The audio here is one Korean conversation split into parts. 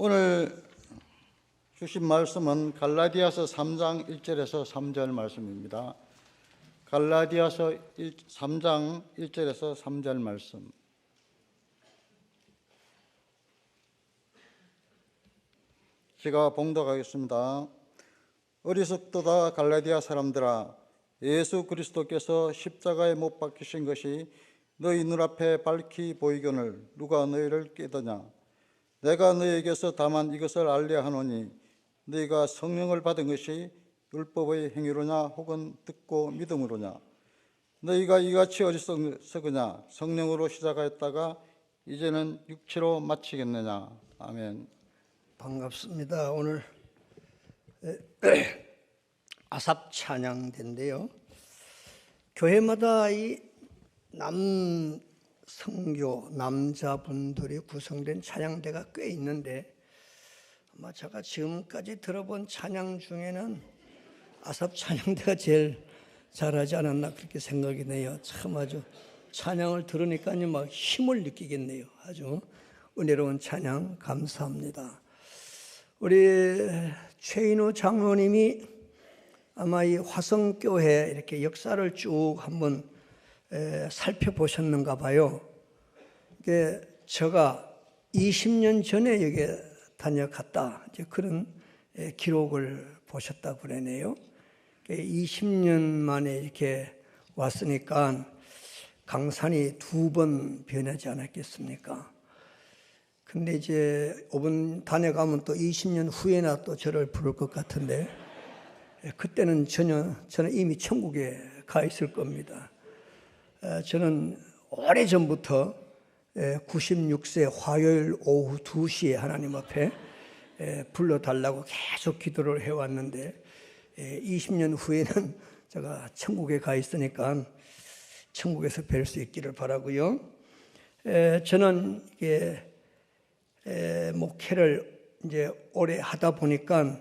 오늘 주신 말씀은 갈라디아서 3장 1절에서 3절 말씀입니다. 갈라디아서 3장 1절에서 3절 말씀. 제가 봉독하겠습니다. 어리석도다 갈라디아 사람들아, 예수 그리스도께서 십자가에 못 박히신 것이 너희 눈앞에 밝히 보이거늘 누가 너희를 깨더냐? 내가 너희에게서 다만 이것을 알려 하노니 너희가 성령을 받은 것이 율법의 행위로냐 혹은 듣고 믿음으로냐? 너희가 이같이 어리석으냐? 성령으로 시작하였다가 이제는 육체로 마치겠느냐? 아멘. 반갑습니다. 오늘 아삽 찬양대인데요. 교회마다 이 남성교 남자분들이 구성된 찬양대가 꽤 있는데 아마 제가 지금까지 들어본 찬양 중에는 아삽 찬양대가 제일 잘하지 않았나 그렇게 생각이 돼요. 참 아주 찬양을 들으니까요 막 힘을 느끼겠네요. 아주 은혜로운 찬양 감사합니다. 우리 최인우 장로님이 아마 이 화성교회 이렇게 역사를 쭉 한번 살펴보셨는가 봐요. 이게 제가 20년 전에 여기 다녀갔다 이제 그런 기록을 보셨다고 그러네요. 20년 만에 이렇게 왔으니까 강산이 2번 변하지 않았겠습니까? 근데 이제 5번 다녀가면 또 20년 후에나 또 저를 부를 것 같은데 그때는 저는 이미 천국에 가 있을 겁니다. 저는 오래전부터 96세 화요일 오후 2시에 하나님 앞에 불러달라고 계속 기도를 해왔는데 20년 후에는 제가 천국에 가 있으니까 천국에서 뵐 수 있기를 바라고요. 저는 이게 목회를 이제 오래 하다 보니까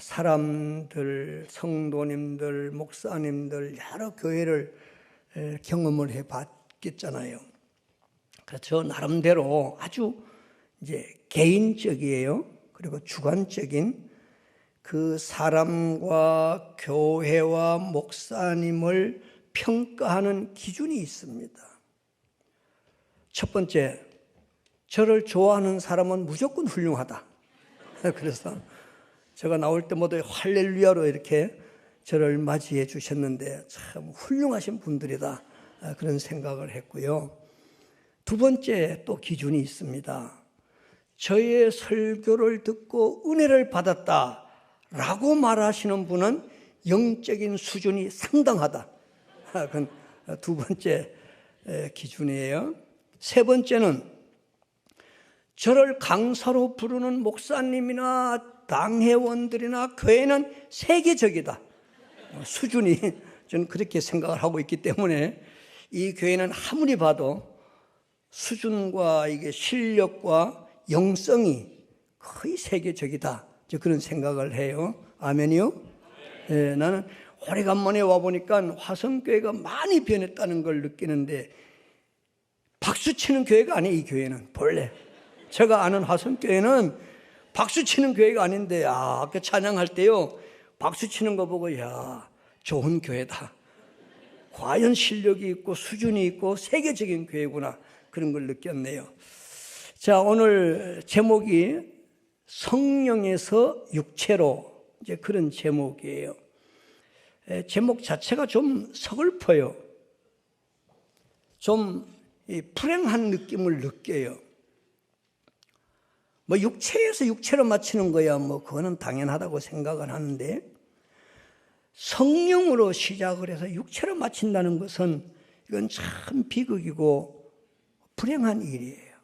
사람들, 성도님들, 목사님들 여러 교회를 경험을 해봤겠잖아요. 그래서 저 나름대로 아주 이제 개인적이에요. 그리고 주관적인 그 사람과 교회와 목사님을 평가하는 기준이 있습니다. 첫 번째, 저를 좋아하는 사람은 무조건 훌륭하다. 그래서 제가 나올 때마다 할렐루야로 이렇게 저를 맞이해 주셨는데 참 훌륭하신 분들이다 그런 생각을 했고요. 두 번째 또 기준이 있습니다. 저의 설교를 듣고 은혜를 받았다라고 말하시는 분은 영적인 수준이 상당하다. 그건 두 번째 기준이에요. 세 번째는 저를 강사로 부르는 목사님이나 당회원들이나 교회는 세계적이다. 수준이 저는 그렇게 생각을 하고 있기 때문에 이 교회는 아무리 봐도 수준과 이게 실력과 영성이 거의 세계적이다. 그런 생각을 해요. 아멘이요? 네, 나는 오래간만에 와보니까 화성교회가 많이 변했다는 걸 느끼는데 박수치는 교회가 아니에요. 이 교회는 본래 제가 아는 화성교회는 박수치는 교회가 아닌데 아까 찬양할 때요 박수치는 거 보고 야 좋은 교회다. 과연 실력이 있고 수준이 있고 세계적인 교회구나 그런 걸 느꼈네요. 자, 오늘 제목이 성령에서 육체로 이제 그런 제목이에요. 제목 자체가 좀 서글퍼요. 좀 불행한 느낌을 느껴요. 뭐 육체에서 육체로 맞추는 거야 뭐 그거는 당연하다고 생각을 하는데 성령으로 시작을 해서 육체로 맞춘다는 것은 이건 참 비극이고 불행한 일이에요.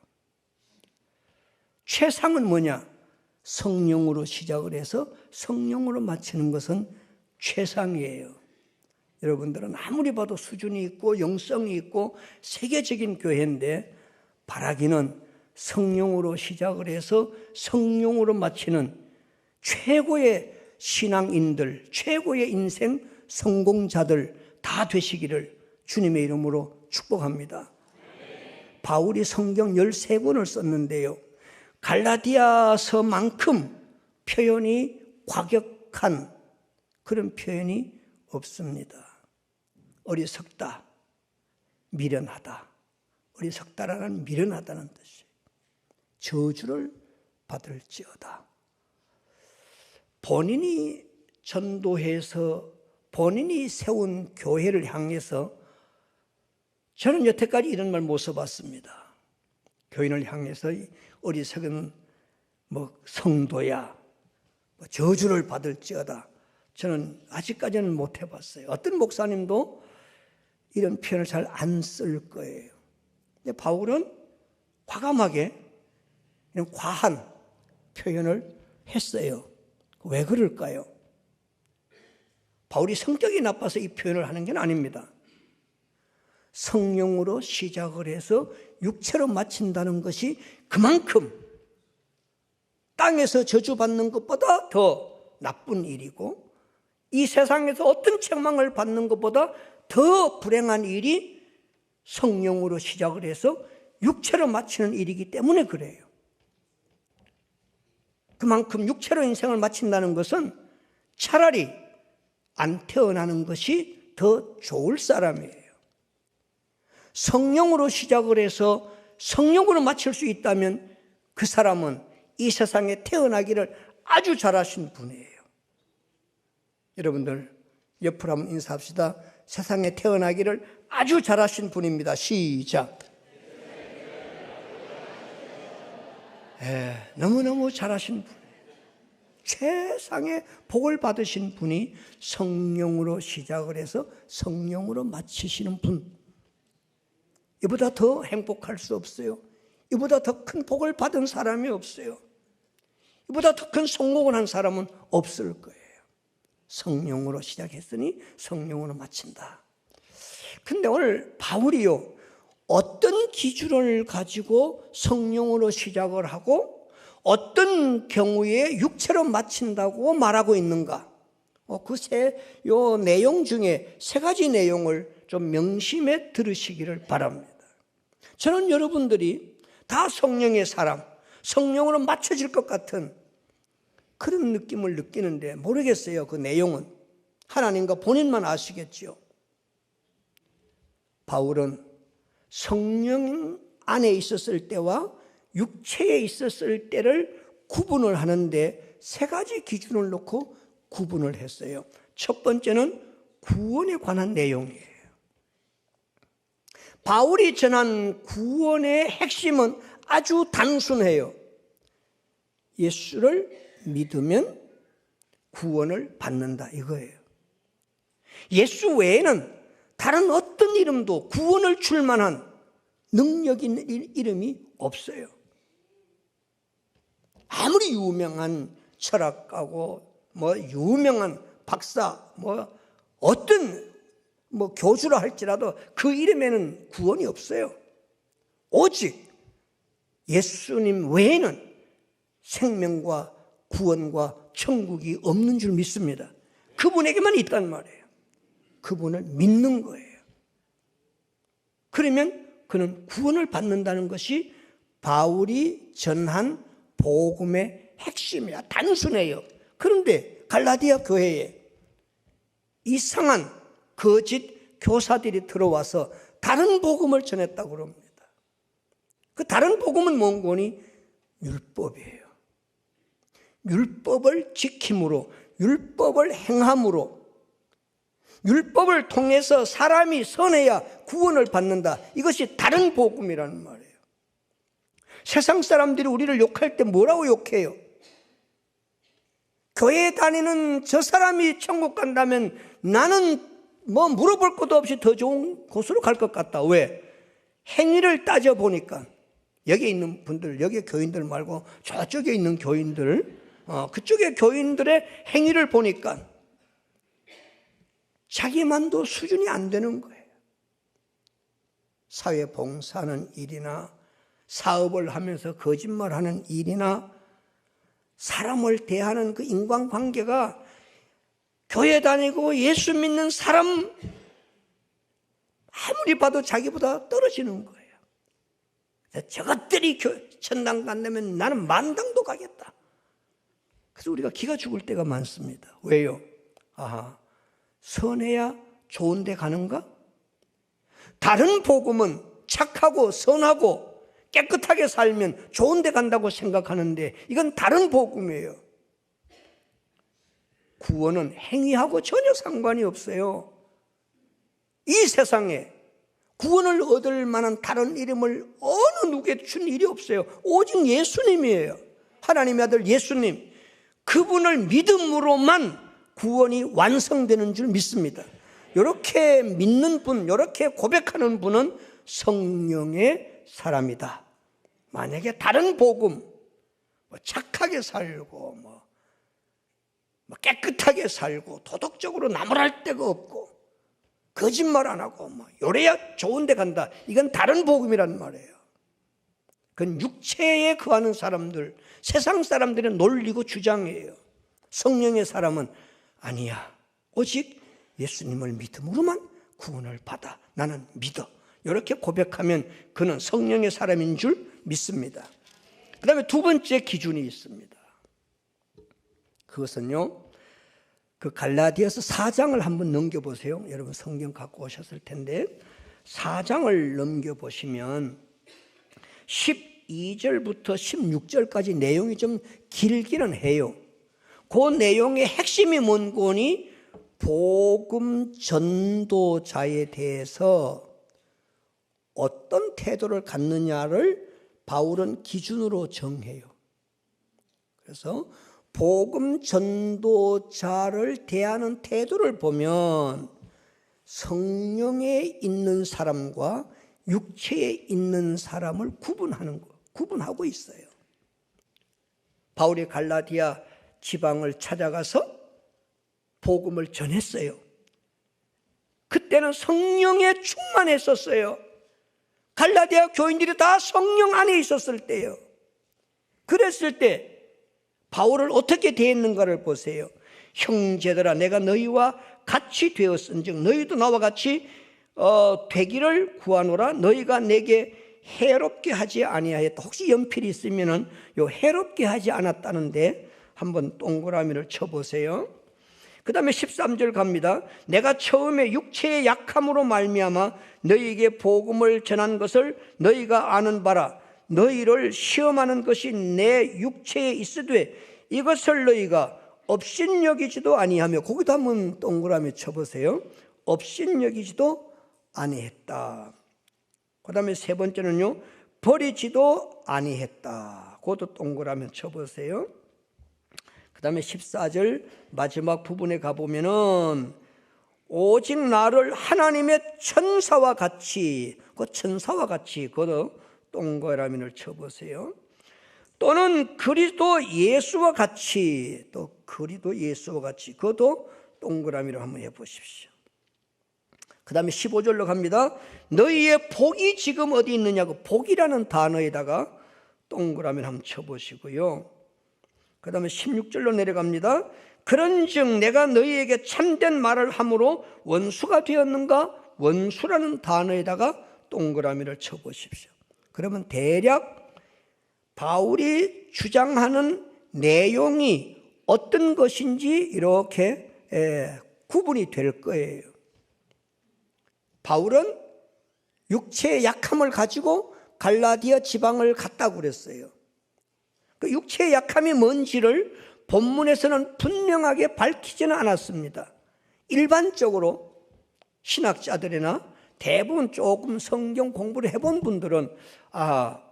최상은 뭐냐? 성령으로 시작을 해서 성령으로 마치는 것은 최상이에요. 여러분들은 아무리 봐도 수준이 있고 영성이 있고 세계적인 교회인데 바라기는 성령으로 시작을 해서 성령으로 마치는 최고의 신앙인들, 최고의 인생 성공자들 다 되시기를 주님의 이름으로 축복합니다. 바울이 성경 13권을 썼는데요. 갈라디아서만큼 표현이 과격한 그런 표현이 없습니다. 어리석다, 미련하다. 어리석다라는 미련하다는 뜻이 저주를 받을지어다. 본인이 전도해서 본인이 세운 교회를 향해서 저는 여태까지 이런 말 못 써봤습니다. 교인을 향해서 어리석은 성도야, 저주를 받을지어다. 저는 아직까지는 못 해봤어요. 어떤 목사님도 이런 표현을 잘 안 쓸 거예요. 근데 바울은 과감하게 이런 과한 표현을 했어요. 왜 그럴까요? 바울이 성격이 나빠서 이 표현을 하는 게 아닙니다. 성령으로 시작을 해서 육체로 마친다는 것이 그만큼 땅에서 저주받는 것보다 더 나쁜 일이고, 이 세상에서 어떤 책망을 받는 것보다 더 불행한 일이 성령으로 시작을 해서 육체로 마치는 일이기 때문에 그래요. 그만큼 육체로 인생을 마친다는 것은 차라리 안 태어나는 것이 더 좋을 사람이에요. 성령으로 시작을 해서 성령으로 마칠 수 있다면 그 사람은 이 세상에 태어나기를 아주 잘하신 분이에요. 여러분들 옆으로 한번 인사합시다. 세상에 태어나기를 아주 잘하신 분입니다. 시작. 너무너무 잘하신 분이에요. 세상에 복을 받으신 분이 성령으로 시작을 해서 성령으로 마치시는 분. 이보다 더 행복할 수 없어요. 이보다 더 큰 복을 받은 사람이 없어요. 이보다 더 큰 성공을 한 사람은 없을 거예요. 성령으로 시작했으니 성령으로 마친다. 근데 오늘 바울이요, 어떤 기준을 가지고 성령으로 시작을 하고 어떤 경우에 육체로 마친다고 말하고 있는가? 요 내용 중에 세 가지 내용을 좀 명심해 들으시기를 바랍니다. 저는 여러분들이 다 성령의 사람, 성령으로 맞춰질 것 같은 그런 느낌을 느끼는데 모르겠어요. 그 내용은 하나님과 본인만 아시겠죠. 바울은 성령 안에 있었을 때와 육체에 있었을 때를 구분을 하는데 세 가지 기준을 놓고 구분을 했어요. 첫 번째는 구원에 관한 내용이에요. 바울이 전한 구원의 핵심은 아주 단순해요. 예수를 믿으면 구원을 받는다, 이거예요. 예수 외에는 다른 어떤 이름도 구원을 줄 만한 능력 있는 이름이 없어요. 아무리 유명한 철학가고 유명한 박사 어떤 교주라 할지라도 그 이름에는 구원이 없어요. 오직 예수님 외에는 생명과 구원과 천국이 없는 줄 믿습니다. 그분에게만 있단 말이에요. 그분을 믿는 거예요. 그러면 그는 구원을 받는다는 것이 바울이 전한 복음의 핵심이야. 단순해요. 그런데 갈라디아 교회에 이상한 거짓 교사들이 들어와서 다른 복음을 전했다고 그럽니다. 그 다른 복음은 뭔 거니? 율법이에요. 율법을 지킴으로, 율법을 행함으로, 율법을 통해서 사람이 선해야 구원을 받는다. 이것이 다른 복음이라는 말이에요. 세상 사람들이 우리를 욕할 때 뭐라고 욕해요? 교회 다니는 저 사람이 천국 간다면 나는 물어볼 것도 없이 더 좋은 곳으로 갈 것 같다. 왜? 행위를 따져보니까 여기 있는 분들, 여기 교인들 말고 저쪽에 있는 교인들, 그쪽의 교인들의 행위를 보니까 자기만도 수준이 안 되는 거예요. 사회 봉사하는 일이나 사업을 하면서 거짓말하는 일이나 사람을 대하는 그 인간관계가 교회 다니고 예수 믿는 사람 아무리 봐도 자기보다 떨어지는 거예요. 저것들이 천당 간다면 나는 만당도 가겠다. 그래서 우리가 기가 죽을 때가 많습니다. 왜요? 아하, 선해야 좋은 데 가는가? 다른 복음은 착하고 선하고 깨끗하게 살면 좋은 데 간다고 생각하는데 이건 다른 복음이에요. 구원은 행위하고 전혀 상관이 없어요. 이 세상에 구원을 얻을 만한 다른 이름을 어느 누구에게 준 일이 없어요. 오직 예수님이에요. 하나님의 아들 예수님, 그분을 믿음으로만 구원이 완성되는 줄 믿습니다. 이렇게 믿는 분, 이렇게 고백하는 분은 성령의 사람이다. 만약에 다른 복음, 착하게 살고 깨끗하게 살고 도덕적으로 나무랄 데가 없고 거짓말 안 하고 요래야 좋은 데 간다, 이건 다른 복음이란 말이에요. 그건 육체에 거하는 사람들, 세상 사람들은 놀리고 주장해요. 성령의 사람은 아니야, 오직 예수님을 믿음으로만 구원을 받아, 나는 믿어. 이렇게 고백하면 그는 성령의 사람인 줄 믿습니다. 그 다음에 두 번째 기준이 있습니다. 그것은요, 그 갈라디아서 4장을 한번 넘겨보세요. 여러분 성경 갖고 오셨을 텐데 4장을 넘겨보시면 12절부터 16절까지 내용이 좀 길기는 해요. 그 내용의 핵심이 뭔고니 복음 전도자에 대해서 어떤 태도를 갖느냐를 바울은 기준으로 정해요. 그래서 복음 전도자를 대하는 태도를 보면 성령에 있는 사람과 육체에 있는 사람을 구분하고 있어요. 바울이 갈라디아 지방을 찾아가서 복음을 전했어요. 그때는 성령에 충만했었어요. 갈라디아 교인들이 다 성령 안에 있었을 때예요. 그랬을 때 바울을 어떻게 대했는가를 보세요. 형제들아, 내가 너희와 같이 되었은즉 너희도 나와 같이 되기를 구하노라. 너희가 내게 해롭게 하지 아니하였다. 혹시 연필이 있으면은 요 해롭게 하지 않았다는데 한번 동그라미를 쳐보세요. 그 다음에 13절 갑니다. 내가 처음에 육체의 약함으로 말미암아 너희에게 복음을 전한 것을 너희가 아는 바라. 너희를 시험하는 것이 내 육체에 있으되 이것을 너희가 업신여기지도 아니하며, 거기도 한번 동그라미 쳐보세요. 업신여기지도 아니했다. 그 다음에 세 번째는요, 버리지도 아니했다. 그것도 동그라미 쳐보세요. 그 다음에 14절 마지막 부분에 가보면은 오직 나를 하나님의 천사와 같이, 그 천사와 같이, 그것도 동그라미를 쳐보세요. 또는 그리스도 예수와 같이, 또 그리스도 예수와 같이, 그것도 동그라미를 한번 해보십시오. 그 다음에 15절로 갑니다. 너희의 복이 지금 어디 있느냐고, 복이라는 단어에다가 동그라미를 한번 쳐보시고요. 그 다음에 16절로 내려갑니다. 그런즉 내가 너희에게 참된 말을 함으로 원수가 되었는가? 원수라는 단어에다가 동그라미를 쳐보십시오. 그러면 대략 바울이 주장하는 내용이 어떤 것인지 이렇게 구분이 될 거예요. 바울은 육체의 약함을 가지고 갈라디아 지방을 갔다고 그랬어요. 그 육체의 약함이 뭔지를 본문에서는 분명하게 밝히지는 않았습니다. 일반적으로 신학자들이나 대부분 조금 성경 공부를 해본 분들은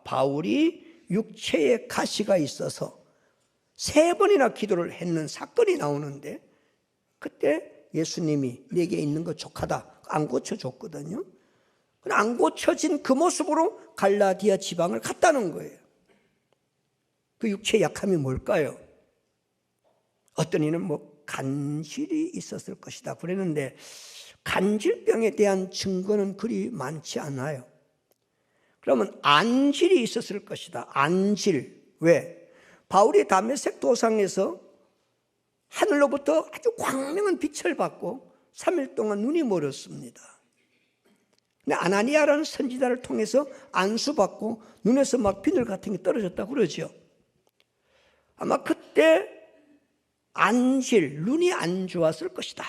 바울이 육체에 가시가 있어서 3번이나 기도를 했는 사건이 나오는데 그때 예수님이 내게 있는 거 족하다 안 고쳐줬거든요. 안 고쳐진 그 모습으로 갈라디아 지방을 갔다는 거예요. 그 육체의 약함이 뭘까요? 어떤 이는 간질이 있었을 것이다 그랬는데 간질병에 대한 증거는 그리 많지 않아요. 그러면 안질이 있었을 것이다. 안질. 왜? 바울이 다메섹 도상에서 하늘로부터 아주 광명한 빛을 받고 3일 동안 눈이 멀었습니다. 근데 아나니아라는 선지자를 통해서 안수받고 눈에서 막 비늘 같은 게 떨어졌다고 그러죠. 아마 그때 눈이 안 좋았을 것이다.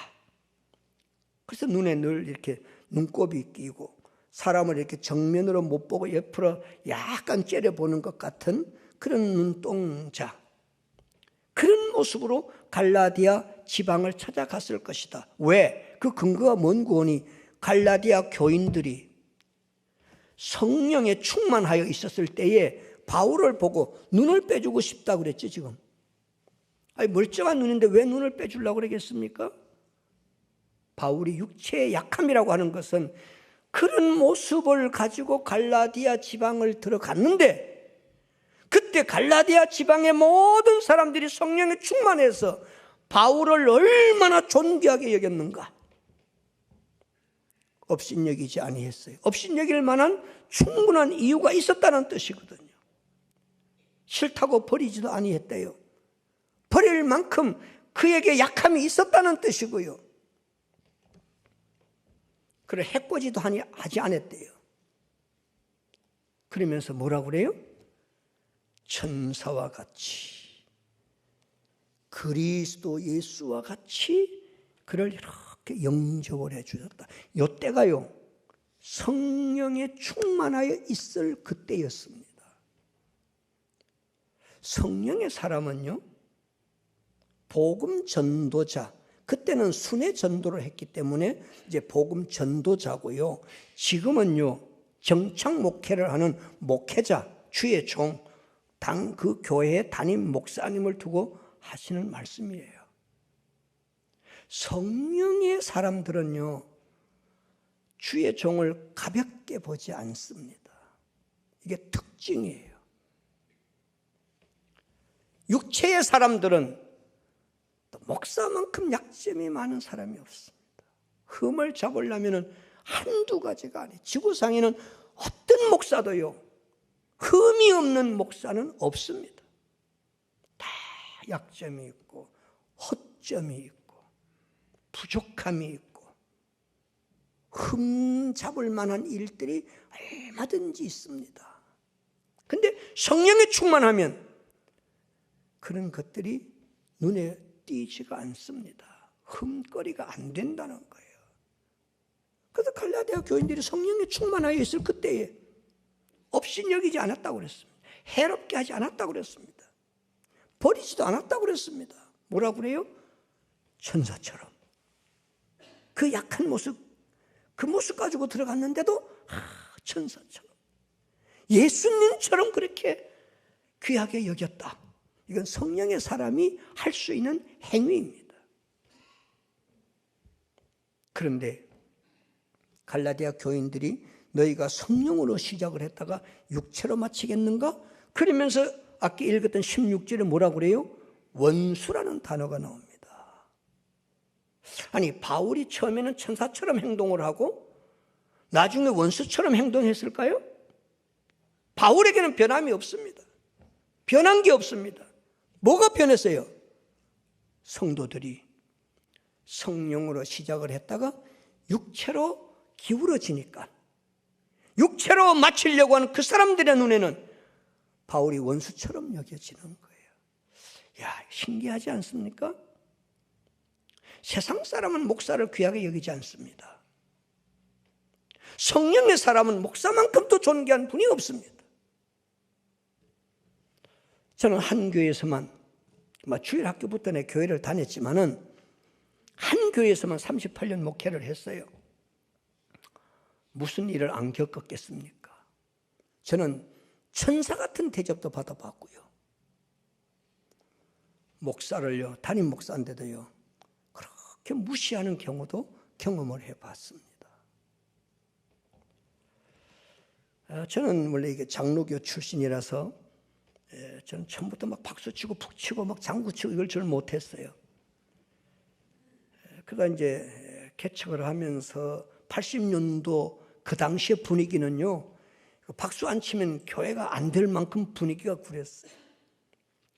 그래서 눈에 늘 이렇게 눈곱이 끼고 사람을 이렇게 정면으로 못 보고 옆으로 약간 째려보는 것 같은 그런 눈동자, 그런 모습으로 갈라디아 지방을 찾아갔을 것이다. 왜? 그 근거가 뭔 구원이? 갈라디아 교인들이 성령에 충만하여 있었을 때에 바울을 보고 눈을 빼주고 싶다고 그랬죠, 지금. 아니, 멀쩡한 눈인데 왜 눈을 빼주려고 그러겠습니까? 바울이 육체의 약함이라고 하는 것은 그런 모습을 가지고 갈라디아 지방을 들어갔는데, 그때 갈라디아 지방의 모든 사람들이 성령에 충만해서 바울을 얼마나 존귀하게 여겼는가. 업신여기지 아니했어요. 업신여길 만한 충분한 이유가 있었다는 뜻이거든요. 싫다고 버리지도 아니했대요. 버릴 만큼 그에게 약함이 있었다는 뜻이고요. 그래 해코지도 하지 않았대요. 그러면서 뭐라고 그래요? 천사와 같이 그리스도 예수와 같이 그를 이렇게 영접을 해주셨다. 이때가요 성령에 충만하여 있을 그때였습니다. 성령의 사람은요 복음 전도자, 그때는 순회 전도를 했기 때문에 이제 복음 전도자고요. 지금은요 정착 목회를 하는 목회자, 주의 종, 그 교회의 담임 목사님을 두고 하시는 말씀이에요. 성령의 사람들은요 주의 종을 가볍게 보지 않습니다. 이게 특징이에요. 육체의 사람들은 목사만큼 약점이 많은 사람이 없습니다. 흠을 잡으려면 한두 가지가 아니에요. 지구상에는 어떤 목사도요 흠이 없는 목사는 없습니다. 다 약점이 있고 허점이 있고 부족함이 있고 흠 잡을 만한 일들이 얼마든지 있습니다. 그런데 성령에 충만하면 그런 것들이 눈에 띄지가 않습니다. 흠거리가 안 된다는 거예요. 그래서 갈라디아 교인들이 성령에 충만하여 있을 그때에 업신여기지 않았다고 그랬습니다. 해롭게 하지 않았다고 그랬습니다. 버리지도 않았다고 그랬습니다. 뭐라고 그래요? 천사처럼. 그 약한 모습, 그 모습 가지고 들어갔는데도 천사처럼. 예수님처럼 그렇게 귀하게 여겼다. 이건 성령의 사람이 할 수 있는 행위입니다. 그런데 갈라디아 교인들이 너희가 성령으로 시작을 했다가 육체로 마치겠는가? 그러면서 아까 읽었던 16절에 뭐라고 그래요? 원수라는 단어가 나옵니다. 아니 바울이 처음에는 천사처럼 행동을 하고 나중에 원수처럼 행동했을까요? 바울에게는 변함이 없습니다. 변한 게 없습니다. 뭐가 변했어요? 성도들이 성령으로 시작을 했다가 육체로 기울어지니까 육체로 마치려고 하는 그 사람들의 눈에는 바울이 원수처럼 여겨지는 거예요. 야, 신기하지 않습니까? 세상 사람은 목사를 귀하게 여기지 않습니다. 성령의 사람은 목사만큼도 존귀한 분이 없습니다. 저는 한 교회에서만 주일 학교부터 내 교회를 다녔지만은 한 교회에서만 38년 목회를 했어요. 무슨 일을 안 겪었겠습니까? 저는 천사 같은 대접도 받아봤고요. 목사를요, 담임 목사인데도요, 그렇게 무시하는 경우도 경험을 해봤습니다. 저는 원래 이게 장로교 출신이라서 저는 처음부터 막 박수치고 푹치고 막 장구치고 이걸 잘 못했어요. 그러다 이제 개척을 하면서 80년도 그 당시의 분위기는요, 박수 안 치면 교회가 안 될 만큼 분위기가 그랬어요.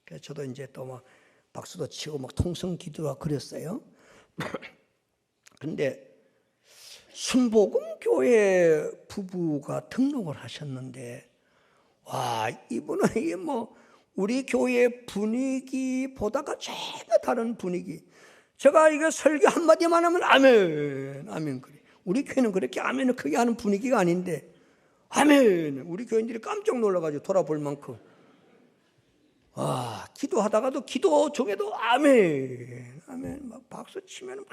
그래서 저도 이제 또 막 박수도 치고 막 통성 기도가 그랬어요. 근데 순복음교회 부부가 등록을 하셨는데, 와, 이분은 이게 뭐 우리 교회 분위기보다가 전혀 다른 분위기. 제가 이거 설교 한마디만 하면 아멘, 아멘 그래. 우리 교회는 그렇게 아멘을 크게 하는 분위기가 아닌데, 아멘. 우리 교인들이 깜짝 놀라가지고 돌아볼 만큼. 와, 기도하다가도 기도 중에도 아멘, 아멘. 막 박수 치면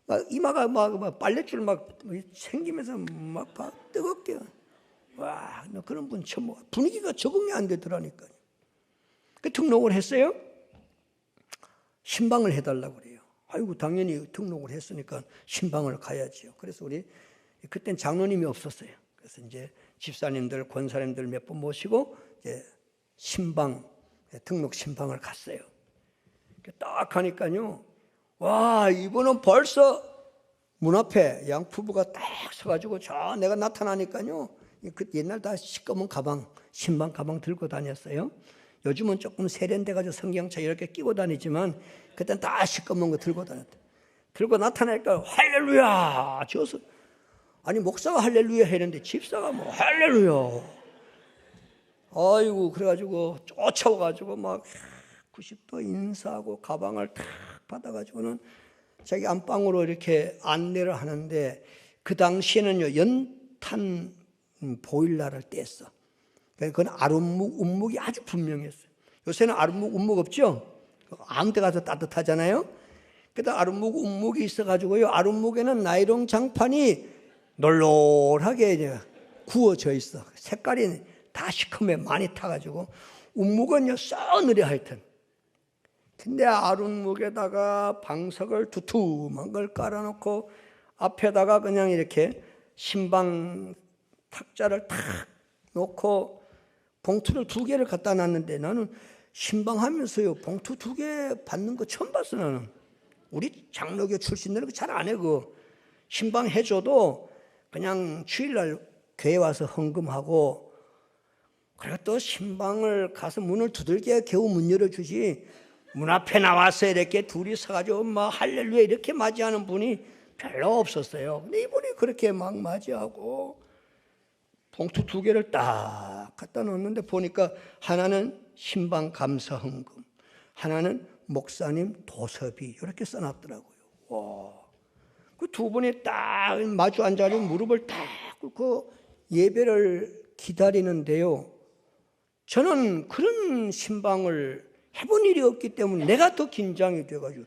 막 이마가 막 빨랫줄 막 생기면서 막 뜨겁게. 와, 나 그런 분 처음 봐. 분위기가 적응이 안 되더라니까요. 그 등록을 했어요. 신방을 해달라고 그래요. 아이고, 당연히 등록을 했으니까 신방을 가야지요. 그래서 우리 그땐 장로님이 없었어요. 그래서 이제 집사님들, 권사님들 몇 분 모시고 이제 신방, 등록 신방을 갔어요. 딱 가니까요, 와, 이분은 벌써 문 앞에 양 부부가 딱 서가지고 저 내가 나타나니까요, 그 옛날 다 시꺼먼 가방, 신방 가방 들고 다녔어요. 요즘은 조금 세련돼가지고 성경책 이렇게 끼고 다니지만 그땐 다 시꺼먼 거 들고 다녔대. 들고 나타나니까 할렐루야! 저서 아니 목사가 할렐루야 했는데 집사가 뭐 할렐루야! 아이고, 그래가지고 쫓아와가지고 막 90도 인사하고 가방을 탁 받아가지고는 자기 안방으로 이렇게 안내를 하는데, 그 당시에는요 연탄 보일러를 뗐어. 그건 아랫목, 움목이 아주 분명했어요. 요새는 아랫목, 움목 없죠? 아무 데 가서 따뜻하잖아요. 그래도 아랫목, 움목이 있어가지고요, 아랫목에는 나이론 장판이 널널하게 이제 구워져 있어. 색깔이 다 시커매 많이 타가지고, 움목은요 써느려 하여튼. 근데 아랫목에다가 방석을 두툼한 걸 깔아놓고 앞에다가 그냥 이렇게 신방 탁자를 탁 놓고 봉투를 2개를 갖다 놨는데, 나는 신방하면서요 봉투 2개 받는 거 처음 봤어. 나는 우리 장로교 출신들은 잘 안 해. 그 신방 해줘도 그냥 주일날 교회 와서 헌금하고, 그리고 또 신방을 가서 문을 두들겨 겨우 문 열어주지, 문 앞에 나와서 이렇게 둘이 서가지고 막 할렐루야 이렇게 맞이하는 분이 별로 없었어요. 근데 이분이 그렇게 막 맞이하고 봉투 2개를 딱 갖다 놓는데, 보니까 하나는 신방 감사 헌금, 하나는 목사님 도서비, 이렇게 써놨더라고요. 와, 그 2분이 딱 마주 앉아가지고 무릎을 딱 꿇고 예배를 기다리는데요, 저는 그런 신방을 해본 일이 없기 때문에 내가 더 긴장이 돼가지고,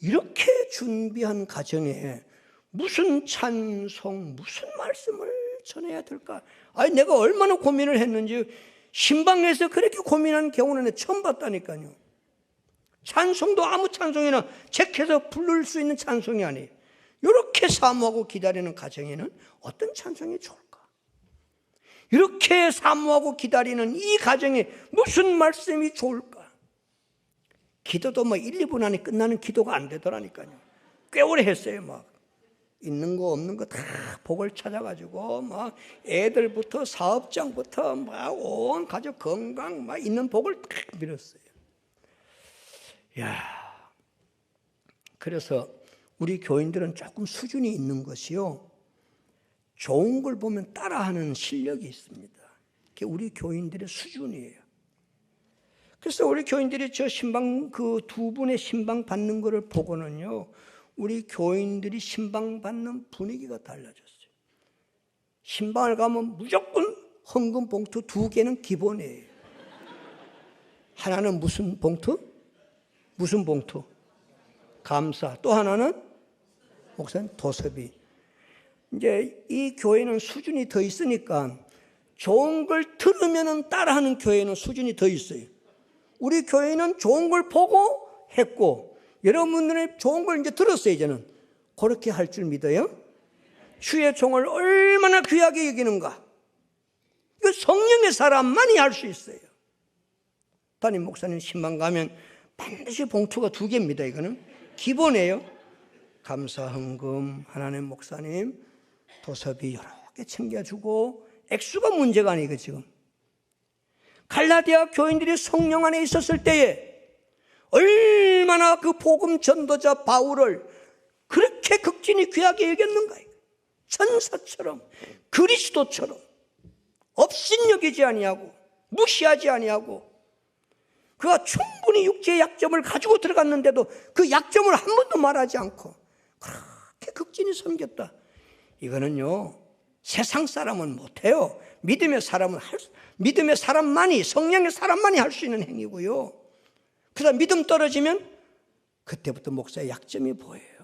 이렇게 준비한 가정에 무슨 찬송, 무슨 말씀을 전해야 될까? 아니, 내가 얼마나 고민을 했는지, 신방에서 그렇게 고민한 경우는 처음 봤다니까요. 찬송도 아무 찬송이나 책해서 부를 수 있는 찬송이 아니에요. 이렇게 사모하고 기다리는 가정에는 어떤 찬송이 좋을까? 이렇게 사모하고 기다리는 이 가정에 무슨 말씀이 좋을까? 기도도 뭐 1, 2분 안에 끝나는 기도가 안 되더라니까요. 꽤 오래 했어요. 막 있는 거 없는 거 다 복을 찾아가지고, 막 애들부터 사업장부터 막 온 가족 건강 막 있는 복을 딱 빌었어요. 야, 그래서 우리 교인들은 조금 수준이 있는 것이요, 좋은 걸 보면 따라하는 실력이 있습니다. 그게 우리 교인들의 수준이에요. 그래서 우리 교인들이 저 신방, 그 2분의 신방 받는 거를 보고는요, 우리 교인들이 신방 받는 분위기가 달라졌어요. 신방을 가면 무조건 헌금 봉투 2개는 기본이에요. 하나는 무슨 봉투? 무슨 봉투? 감사. 또 하나는 목사님 도서비. 이제 이 교회는 수준이 더 있으니까 좋은 걸 들으면 따라하는 교회는 수준이 더 있어요. 우리 교회는 좋은 걸 보고 했고, 여러분들은 좋은 걸 이제 들었어요. 이제는 그렇게 할 줄 믿어요. 주의 종을 얼마나 귀하게 여기는가, 이거 성령의 사람만이 할 수 있어요. 담임 목사님 신방 가면 반드시 봉투가 2개입니다. 이거는 기본이에요. 감사 헌금, 하나님 목사님 도서비 여러 개 챙겨주고, 액수가 문제가 아니고 지금 갈라디아 교인들이 성령 안에 있었을 때에 얼마나 그 복음 전도자 바울을 그렇게 극진히 귀하게 여겼는가? 천사처럼, 그리스도처럼 업신여기지 아니하고 무시하지 아니하고, 그가 충분히 육체의 약점을 가지고 들어갔는데도 그 약점을 한 번도 말하지 않고 그렇게 극진히 섬겼다. 이거는요, 세상 사람은 못해요. 믿음의 사람만이, 성령의 사람만이 할 수 있는 행위고요. 그러다 믿음 떨어지면 그때부터 목사의 약점이 보여요.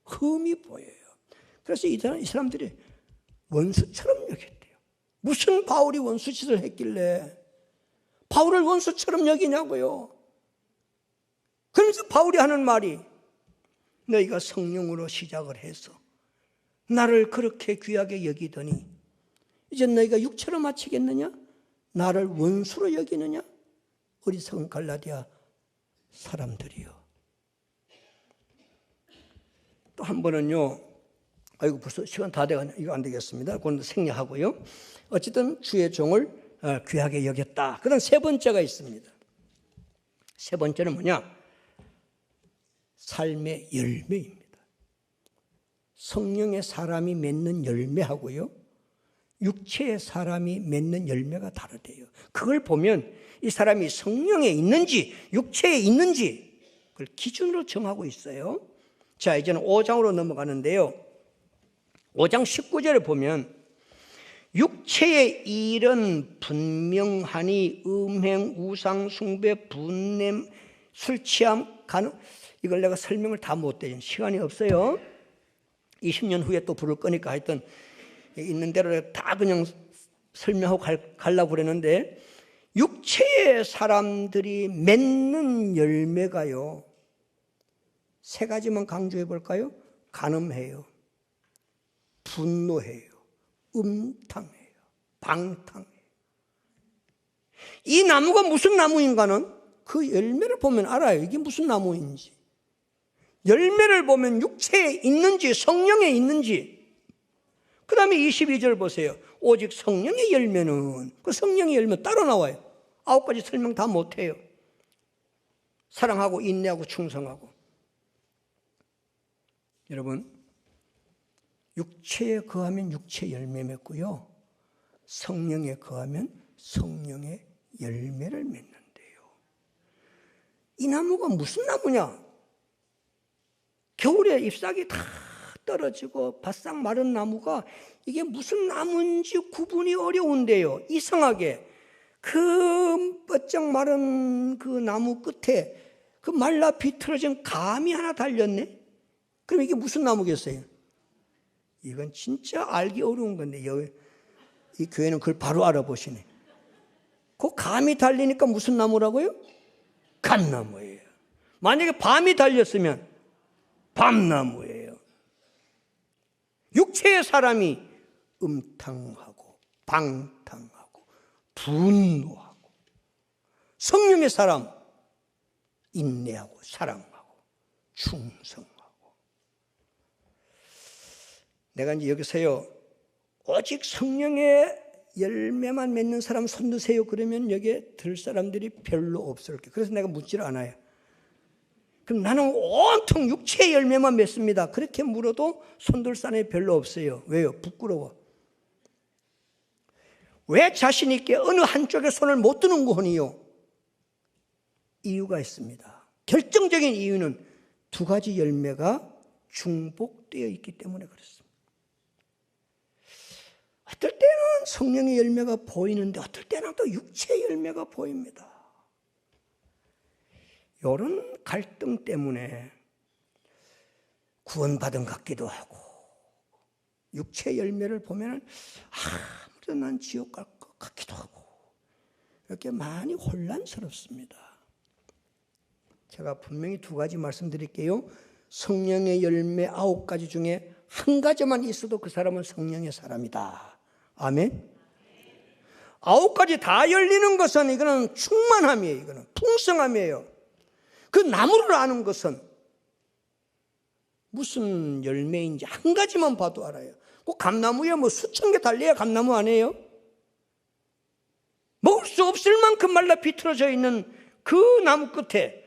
흠이 보여요. 그래서 이 사람들이 원수처럼 여겼대요. 무슨 바울이 원수짓을 했길래 바울을 원수처럼 여기냐고요. 그러면서 바울이 하는 말이, 너희가 성령으로 시작을 해서 나를 그렇게 귀하게 여기더니 이제 너희가 육체로 마치겠느냐? 나를 원수로 여기느냐? 어리석은 갈라디아 사람들이요. 또 한 번은요, 아이고 벌써 시간 다 돼가냐, 이거 안 되겠습니다. 그건 생략하고요. 어쨌든 주의 종을 귀하게 여겼다. 그다음 세 번째가 있습니다. 세 번째는 뭐냐? 삶의 열매입니다. 성령의 사람이 맺는 열매하고요, 육체의 사람이 맺는 열매가 다르대요. 그걸 보면 이 사람이 성령에 있는지 육체에 있는지 그걸 기준으로 정하고 있어요. 자, 이제는 5장으로 넘어가는데요. 5장 19절에 보면 육체의 일은 분명하니 음행, 우상, 숭배, 분냄, 술 취함, 간음. 이걸 내가 설명을 다 못 드린 시간이 없어요. 20년 후에 또 부를 거니까 하여튼 있는 대로 다 그냥 설명하고 가려고 그랬는데, 육체의 사람들이 맺는 열매가요, 세 가지만 강조해 볼까요? 간음해요, 분노해요, 음탕해요, 방탕해요. 이 나무가 무슨 나무인가는 그 열매를 보면 알아요. 이게 무슨 나무인지. 열매를 보면 육체에 있는지 성령에 있는지. 그 다음에 22절 보세요. 오직 성령의 열매는, 그 성령의 열매 따로 나와요. 9가지 설명 다 못해요. 사랑하고 인내하고 충성하고. 여러분, 육체에 거하면 육체 열매 맺고요, 성령에 거하면 성령의 열매를 맺는데요. 이 나무가 무슨 나무냐? 겨울에 잎사귀 다 떨어지고 바싹 마른 나무가 이게 무슨 나무인지 구분이 어려운데요. 이상하게 그 바짝 마른 그 나무 끝에 그 말라 비틀어진 감이 하나 달렸네. 그럼 이게 무슨 나무겠어요? 이건 진짜 알기 어려운 건데 이 교회는 그걸 바로 알아보시네. 그 감이 달리니까 무슨 나무라고요? 감나무예요. 만약에 밤이 달렸으면 밤나무예요. 육체의 사람이 음탕하고 방탕하고 분노하고, 성령의 사람 인내하고 사랑하고 충성하고. 내가 이제 여기서요, 오직 성령의 열매만 맺는 사람 손 드세요 그러면 여기에 들 사람들이 별로 없을 거예요. 그래서 내가 묻지를 않아요. 그럼 나는 온통 육체의 열매만 맺습니다, 그렇게 물어도 손들 사람이 별로 없어요. 왜요? 부끄러워. 왜 자신 있게 어느 한쪽에 손을 못 드는 거니요? 이유가 있습니다. 결정적인 이유는 2가지 열매가 중복되어 있기 때문에 그렇습니다. 어떨 때는 성령의 열매가 보이는데 어떨 때는 또 육체의 열매가 보입니다. 이런 갈등 때문에 구원받은 것 같기도 하고, 육체의 열매를 보면 아무래도 난 지옥 갈 것 같기도 하고, 이렇게 많이 혼란스럽습니다. 제가 분명히 2가지 말씀드릴게요. 성령의 열매 9가지 중에 한 가지만 있어도 그 사람은 성령의 사람이다. 아멘. 9가지 다 열리는 것은 이거는 충만함이에요. 이거는 풍성함이에요. 그 나무를 아는 것은 무슨 열매인지 한 가지만 봐도 알아요. 그 감나무에 뭐 수천 개 달려야 감나무 아니에요? 먹을 수 없을 만큼 말라 비틀어져 있는 그 나무 끝에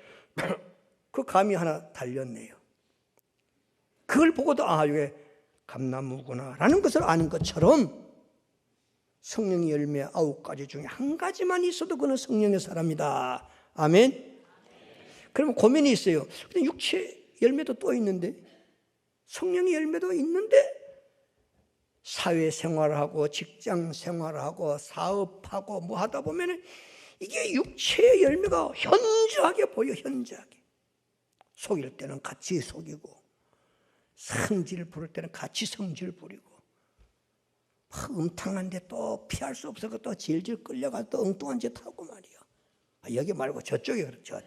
그 감이 하나 달렸네요. 그걸 보고도 이게 감나무구나 라는 것을 아는 것처럼 성령의 열매 9가지 중에 한 가지만 있어도 그는 성령의 사람이다. 아멘. 그러면 고민이 있어요. 근데 육체 열매도 또 있는데, 성령의 열매도 있는데 사회생활하고 직장생활하고 사업하고 뭐 하다 보면 이게 육체의 열매가 현저하게 보여. 현저하게 속일 때는 같이 속이고, 성질 부릴 때는 같이 성질 부리고, 음탕한데 또 피할 수 없어서 또 질질 끌려가 또 엉뚱한 짓 하고 말이야. 여기 말고 저쪽에 그렇죠.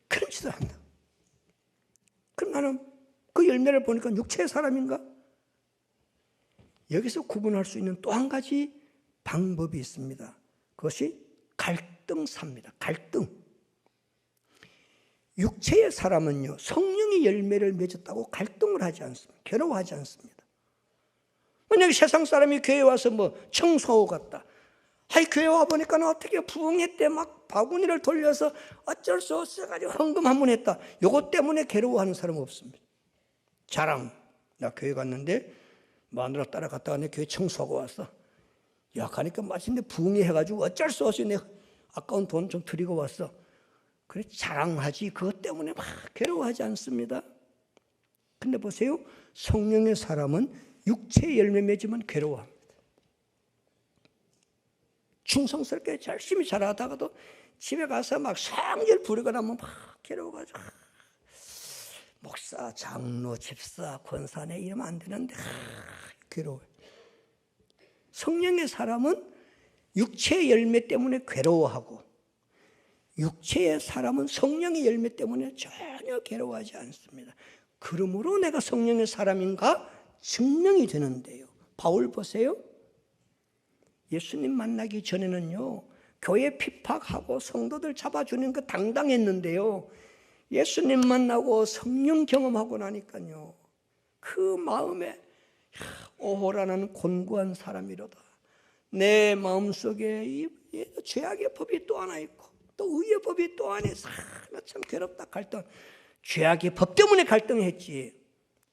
그런 짓을 한다. 그럼 나는 그 열매를 보니까 육체의 사람인가? 여기서 구분할 수 있는 또 한 가지 방법이 있습니다. 그것이 갈등사입니다. 갈등. 육체의 사람은요, 성령의 열매를 맺었다고 갈등을 하지 않습니다. 괴로워하지 않습니다. 만약에 세상 사람이 교회 와서 뭐 청소하고 갔다. 교회 와보니까 어떻게 부흥회 막 바구니를 돌려서 어쩔 수 없어가지고 헌금 한 번 했다. 요것 때문에 괴로워하는 사람은 없습니다. 자랑. 나 교회 갔는데 마누라 따라갔다가 내 교회 청소하고 왔어. 야, 가니까 맛있는데 부흥회 해가지고 어쩔 수 없이 내 아까운 돈 좀 드리고 왔어. 그래 자랑하지. 그것 때문에 막 괴로워하지 않습니다. 근데 보세요. 성령의 사람은 육체의 열매 맺으면 괴로워합니다. 충성스럽게 열심히 잘하다가도 집에 가서 막 성질 부리고 나면 막 괴로워가지고, 목사, 장로, 집사, 권사네 이러면 안 되는데 괴로워요. 성령의 사람은 육체의 열매 때문에 괴로워하고, 육체의 사람은 성령의 열매 때문에 전혀 괴로워하지 않습니다. 그러므로 내가 성령의 사람인가 증명이 되는데요. 바울 보세요. 예수님 만나기 전에는요, 교회 핍박하고 성도들 잡아주는 거 당당했는데요, 예수님 만나고 성령 경험하고 나니까요, 그 마음에 오호라는 곤고한 사람이로다. 내 마음속에 이 죄악의 법이 또 하나 있고 또 의의 법이 또 하나 있어. 참 괴롭다. 갈등. 죄악의 법 때문에 갈등했지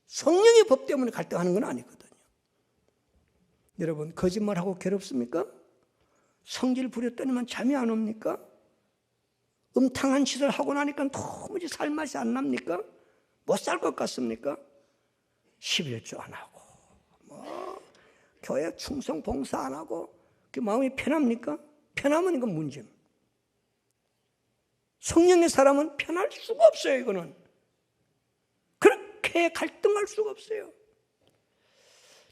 성령의 법 때문에 갈등하는 건 아니거든요. 여러분, 거짓말하고 괴롭습니까? 성질 부렸더니만 잠이 안 옵니까? 음탕한 짓을 하고 나니까 도무지 살맛이 안 납니까? 못 살 것 같습니까? 11조 안 하고 교회 충성 봉사 안 하고 그 마음이 편합니까? 편하면 이건 문제입니다. 성령의 사람은 편할 수가 없어요. 이거는 그렇게 갈등할 수가 없어요.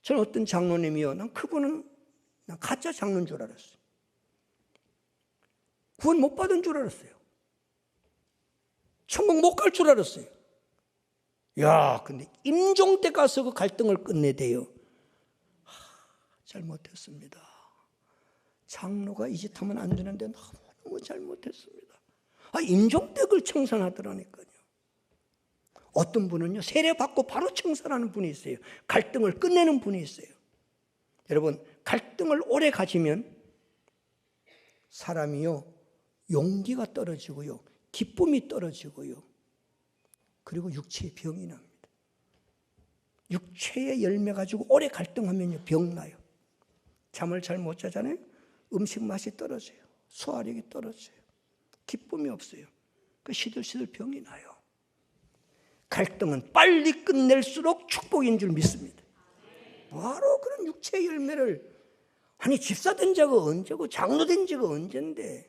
저는 어떤 장로님이요, 난 그분은 가짜 장로인 줄 알았어요. 구원 못 받은 줄 알았어요. 천국 못 갈 줄 알았어요. 야, 근데 임종 때 가서 그 갈등을 끝내대요. 잘못했습니다. 장로가 이 짓 하면 안 되는데 너무 잘못했습니다. 임종 때 그걸 청산하더라니까요. 어떤 분은요, 세례받고 바로 청산하는 분이 있어요. 갈등을 끝내는 분이 있어요. 여러분, 갈등을 오래 가지면 사람이요, 용기가 떨어지고요, 기쁨이 떨어지고요, 그리고 육체의 병이 납니다. 육체의 열매 가지고 오래 갈등하면요, 병 나요. 잠을 잘 못 자잖아요. 음식 맛이 떨어져요. 소화력이 떨어져요. 기쁨이 없어요. 그 시들시들 병이 나요. 갈등은 빨리 끝낼수록 축복인 줄 믿습니다. 바로 그런 육체의 열매를, 아니 집사 된 지가 언제고 장로 된 지가 언젠데,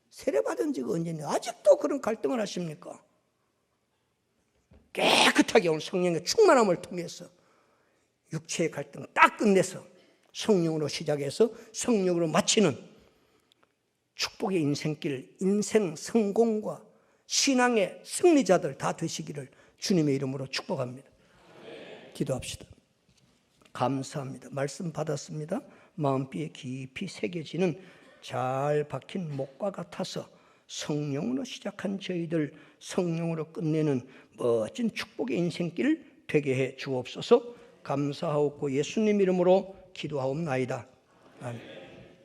세례 받은 지가 언젠데 아직도 그런 갈등을 하십니까? 깨끗하게 오늘 성령의 충만함을 통해서 육체의 갈등 딱 끝내서 성령으로 시작해서 성령으로 마치는 축복의 인생길, 인생 성공과 신앙의 승리자들 다 되시기를 주님의 이름으로 축복합니다. 기도합시다. 감사합니다. 말씀 받았습니다. 마음비에 깊이 새겨지는 잘 박힌 목과 같아서 성령으로 시작한 저희들 성령으로 끝내는 멋진 축복의 인생길 되게 해 주옵소서. 감사하옵고 예수님 이름으로 기도하옵나이다. 아멘.